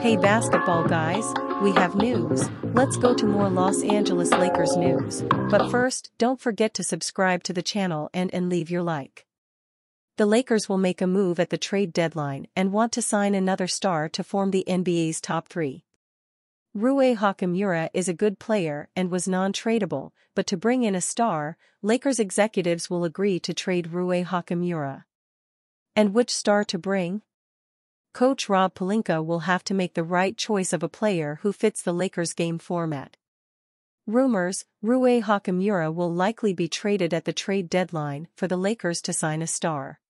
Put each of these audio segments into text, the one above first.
Hey basketball guys, we have news. Let's go to more Los Angeles Lakers news. But first, don't forget to subscribe to the channel and leave your like. The Lakers will make a move at the trade deadline and want to sign another star to form the NBA's top three. Rui Hachimura is a good player and was non-tradable, but to bring in a star, Lakers executives will agree to trade Rui Hachimura. And which star to bring? Coach Rob Pelinka will have to make the right choice of a player who fits the Lakers' game format. Rumors: Rui Hachimura will likely be traded at the trade deadline for the Lakers to sign a star.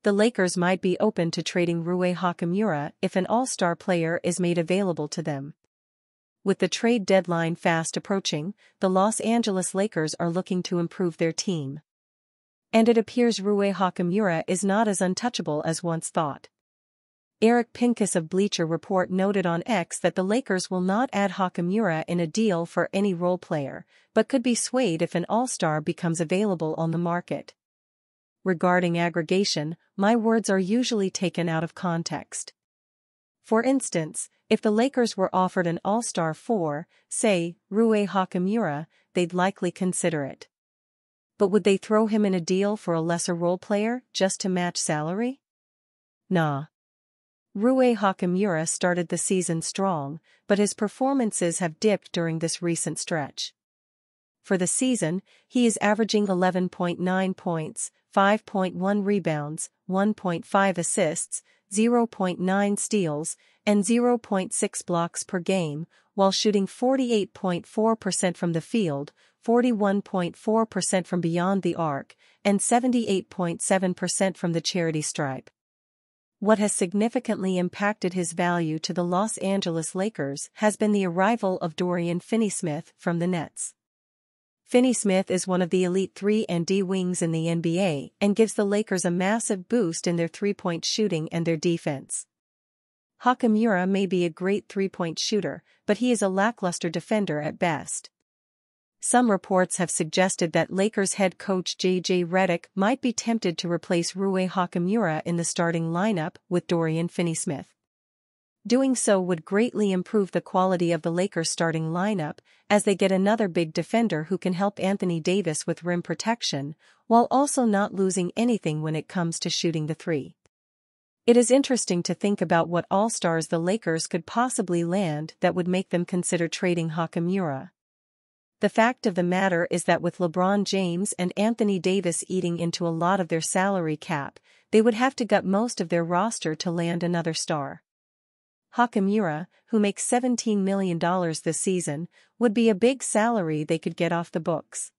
The Lakers might be open to trading Rui Hachimura if an all-star player is made available to them. With the trade deadline fast approaching, the Los Angeles Lakers are looking to improve their team. And it appears Rui Hachimura is not as untouchable as once thought. Eric Pincus of Bleacher Report noted on X that the Lakers will not add Hachimura in a deal for any role player, but could be swayed if an all-star becomes available on the market. Regarding aggregation, my words are usually taken out of context. For instance, if the Lakers were offered an all-star for, say, Rui Hachimura, they'd likely consider it. But would they throw him in a deal for a lesser role player just to match salary? Nah. Rui Hachimura started the season strong, but his performances have dipped during this recent stretch. For the season, he is averaging 11.9 points, 5.1 rebounds, 1.5 assists, 0.9 steals, and 0.6 blocks per game, while shooting 48.4% from the field, 41.4% from beyond the arc, and 78.7% from the charity stripe. What has significantly impacted his value to the Los Angeles Lakers has been the arrival of Dorian Finney-Smith from the Nets. Finney-Smith is one of the elite 3-and-D wings in the NBA and gives the Lakers a massive boost in their three-point shooting and their defense. Hachimura may be a great three-point shooter, but he is a lackluster defender at best. Some reports have suggested that Lakers head coach J.J. Redick might be tempted to replace Rui Hachimura in the starting lineup with Dorian Finney-Smith. Doing so would greatly improve the quality of the Lakers' starting lineup, as they get another big defender who can help Anthony Davis with rim protection, while also not losing anything when it comes to shooting the three. It is interesting to think about what all-stars the Lakers could possibly land that would make them consider trading Hachimura. The fact of the matter is that with LeBron James and Anthony Davis eating into a lot of their salary cap, they would have to gut most of their roster to land another star. Hachimura, who makes $17 million this season, would be a big salary they could get off the books.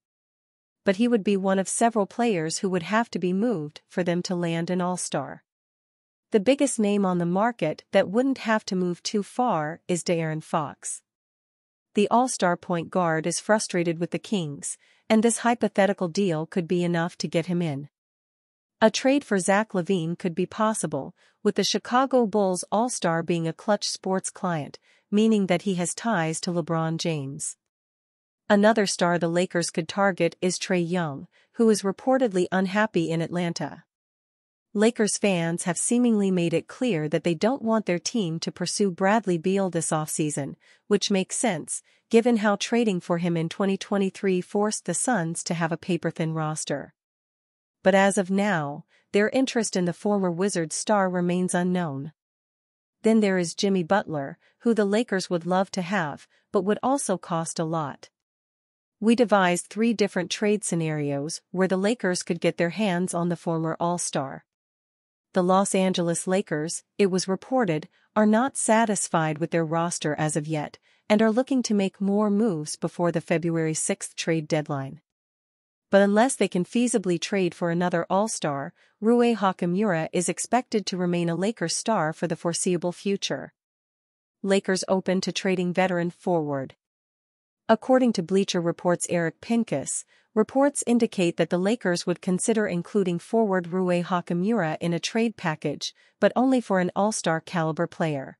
But he would be one of several players who would have to be moved for them to land an all-star. The biggest name on the market that wouldn't have to move too far is De'Aaron Fox. The all-star point guard is frustrated with the Kings, and this hypothetical deal could be enough to get him in. A trade for Zach LaVine could be possible, with the Chicago Bulls all-star being a Clutch Sports client, meaning that he has ties to LeBron James. Another star the Lakers could target is Trae Young, who is reportedly unhappy in Atlanta. Lakers fans have seemingly made it clear that they don't want their team to pursue Bradley Beal this offseason, which makes sense, given how trading for him in 2023 forced the Suns to have a paper-thin roster. But as of now, their interest in the former Wizards star remains unknown. Then there is Jimmy Butler, who the Lakers would love to have, but would also cost a lot. We devised 3 different trade scenarios where the Lakers could get their hands on the former All-Star. The Los Angeles Lakers, it was reported, are not satisfied with their roster as of yet, and are looking to make more moves before the February 6 trade deadline. But unless they can feasibly trade for another all-star, Rui Hachimura is expected to remain a Lakers star for the foreseeable future. Lakers open to trading veteran forward. According to Bleacher Report's Eric Pincus, reports indicate that the Lakers would consider including forward Rui Hachimura in a trade package, but only for an all-star caliber player.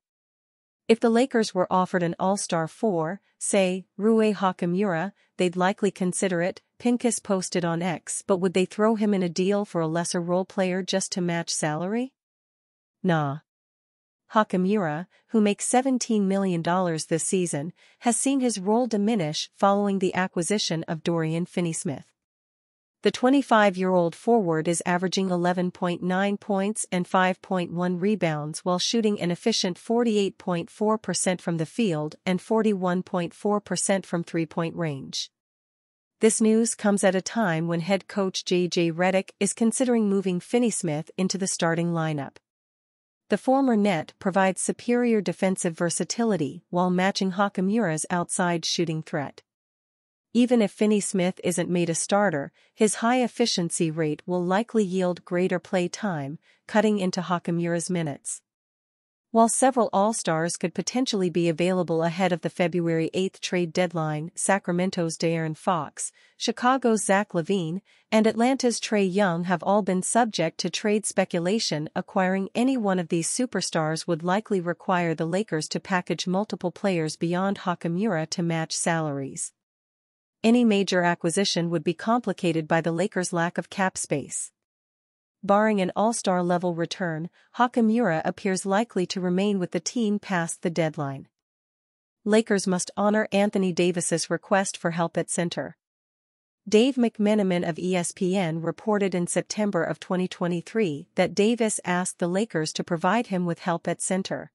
If the Lakers were offered an all-star for, say, Rui Hachimura, they'd likely consider it, Pincus posted on X. But would they throw him in a deal for a lesser role player just to match salary? Nah. Hachimura, who makes $17 million this season, has seen his role diminish following the acquisition of Dorian Finney-Smith. The 25-year-old forward is averaging 11.9 points and 5.1 rebounds while shooting an efficient 48.4% from the field and 41.4% from three-point range. This news comes at a time when head coach J.J. Redick is considering moving Finney-Smith into the starting lineup. The former net provides superior defensive versatility while matching Hachimura's outside shooting threat. Even if Finney-Smith isn't made a starter, his high efficiency rate will likely yield greater play time, cutting into Hachimura's minutes. While several All-Stars could potentially be available ahead of the February 8 trade deadline, Sacramento's De'Aaron Fox, Chicago's Zach LaVine, and Atlanta's Trae Young have all been subject to trade speculation. Acquiring any one of these superstars would likely require the Lakers to package multiple players beyond Hachimura to match salaries. Any major acquisition would be complicated by the Lakers' lack of cap space. Barring an all-star level return, Hachimura appears likely to remain with the team past the deadline. Lakers must honor Anthony Davis's request for help at center. Dave McMenamin of ESPN reported in September of 2023 that Davis asked the Lakers to provide him with help at center.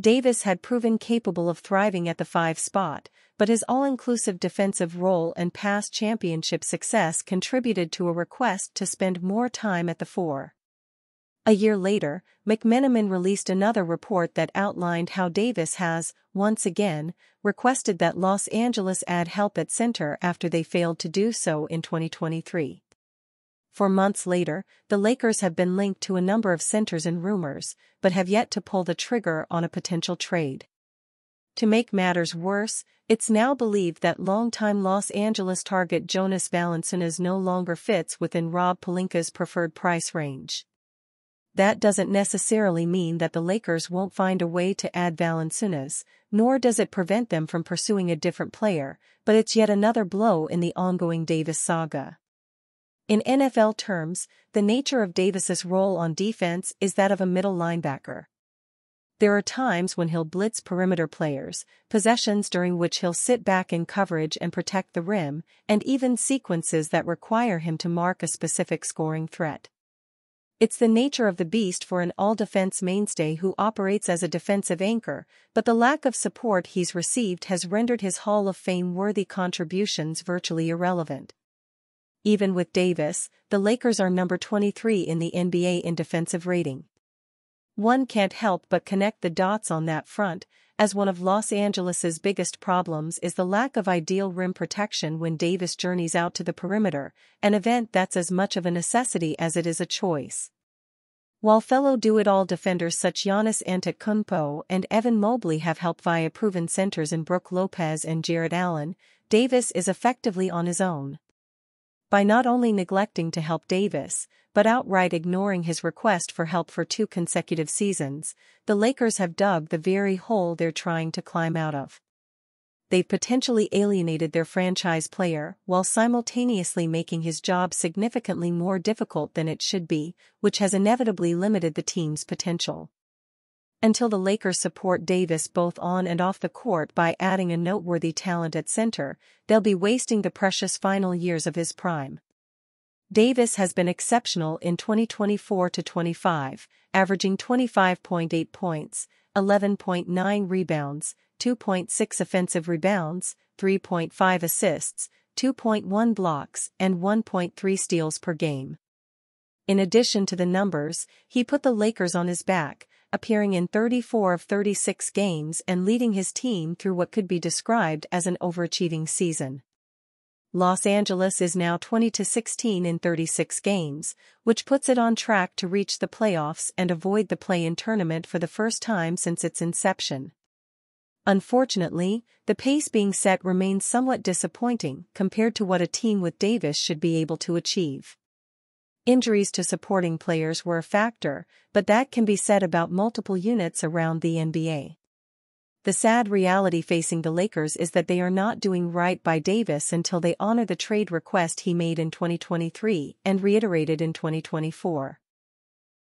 Davis had proven capable of thriving at the 5 spot, but his all-inclusive defensive role and past championship success contributed to a request to spend more time at the 4. A year later, McMenamin released another report that outlined how Davis has, once again, requested that Los Angeles add help at center after they failed to do so in 2023. For months later, the Lakers have been linked to a number of centers and rumors, but have yet to pull the trigger on a potential trade. To make matters worse, it's now believed that longtime Los Angeles target Jonas Valanciunas no longer fits within Rob Pelinka's preferred price range. That doesn't necessarily mean that the Lakers won't find a way to add Valanciunas, nor does it prevent them from pursuing a different player, but it's yet another blow in the ongoing Davis saga. In NFL terms, the nature of Davis's role on defense is that of a middle linebacker. There are times when he'll blitz perimeter players, possessions during which he'll sit back in coverage and protect the rim, and even sequences that require him to mark a specific scoring threat. It's the nature of the beast for an all-defense mainstay who operates as a defensive anchor, but the lack of support he's received has rendered his Hall of Fame-worthy contributions virtually irrelevant. Even with Davis, the Lakers are number 23 in the NBA in defensive rating. One can't help but connect the dots on that front, as one of Los Angeles's biggest problems is the lack of ideal rim protection when Davis journeys out to the perimeter, an event that's as much of a necessity as it is a choice. While fellow do-it-all defenders such Giannis Antetokounmpo and Evan Mobley have helped via proven centers in Brook Lopez and Jarrett Allen, Davis is effectively on his own. By not only neglecting to help Davis, but outright ignoring his request for help for 2 consecutive seasons, the Lakers have dug the very hole they're trying to climb out of. They've potentially alienated their franchise player while simultaneously making his job significantly more difficult than it should be, which has inevitably limited the team's potential. Until the Lakers support Davis both on and off the court by adding a noteworthy talent at center, they'll be wasting the precious final years of his prime. Davis has been exceptional in 2024-25, averaging 25.8 points, 11.9 rebounds, 2.6 offensive rebounds, 3.5 assists, 2.1 blocks, and 1.3 steals per game. In addition to the numbers, he put the Lakers on his back, appearing in 34 of 36 games and leading his team through what could be described as an overachieving season. Los Angeles is now 20-16 in 36 games, which puts it on track to reach the playoffs and avoid the play-in tournament for the first time since its inception. Unfortunately, the pace being set remains somewhat disappointing compared to what a team with Davis should be able to achieve. Injuries to supporting players were a factor, but that can be said about multiple units around the NBA. The sad reality facing the Lakers is that they are not doing right by Davis until they honor the trade request he made in 2023 and reiterated in 2024.